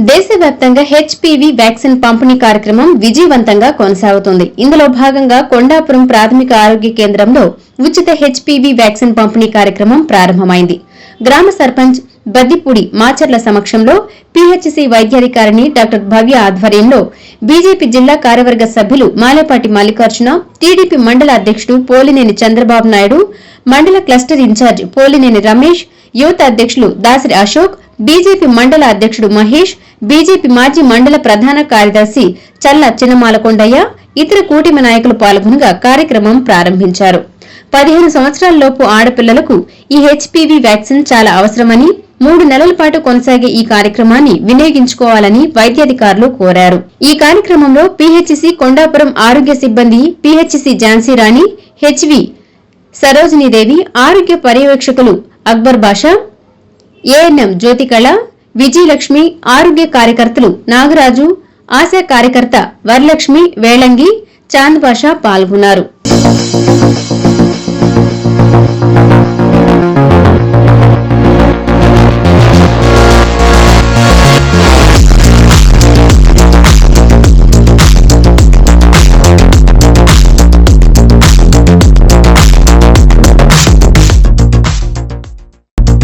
దేశవ్యాప్తంగా HPV vaccine పంపిణీ కార్యక్రమం విజయవంతంగా కొనసాగుతుంది. ఇందులో భాగంగా కొండాపురం ప్రాథమిక ఆరోగ్య కేంద్రంలో ఉచిత హెచ్పీవీ వ్యాక్సిన్ పంపిణీ కార్యక్రమం ప్రారంభమైంది. గ్రామ సర్పంచ్ బద్దిపూడి మాచర్ల సమక్షంలో పీహెచ్సీ వైద్యాధికారిణి డాక్టర్ భవ్య ఆధ్వర్యంలో బీజేపీ జిల్లా కార్యవర్గ సభ్యులు మాలేపాటి మల్లికార్జున, టీడీపీ మండల అధ్యక్షుడు పోలినేని చంద్రబాబు నాయుడు, మండల క్లస్టర్ ఇన్ఛార్జ్ పోలినేని రమేష్, యువత అధ్యక్షులు దాసరి అశోక్, బీజేపీ మండల అధ్యక్షుడు మహేష్, బీజేపీ మాజీ మండల ప్రధాన కార్యదర్శి చల్ల చిన్నమాలకొండయ్య, ఇతర కూటమి నాయకులు పాల్గొనగా కార్యక్రమం ప్రారంభించారు. 15 సంవత్సరాలలోపు ఆడపిల్లలకు ఈ హెచ్పీవీ వ్యాక్సిన్ చాలా అవసరమని, 3 నెలల పాటు కొనసాగే ఈ కార్యక్రమాన్ని వినియోగించుకోవాలని వైద్యాధికారులు కోరారు. ఈ కార్యక్రమంలో పీహెచ్సీ కొండాపురం ఆరోగ్య సిబ్బంది పీహెచ్సీ ఝాన్సీరాణి, హెచ్వి సరోజినీదేవి, ఆరోగ్య పర్యవేక్షకులు అక్బర్ బాషా, ఏఎన్ఎం జ్యోతికళ, విజయలక్ష్మి, ఆరోగ్య కార్యకర్తలు నాగరాజు, ఆశా కార్యకర్త వరలక్ష్మి, వేళంగి, చాంద్ బాషా పాల్గొన్నారు.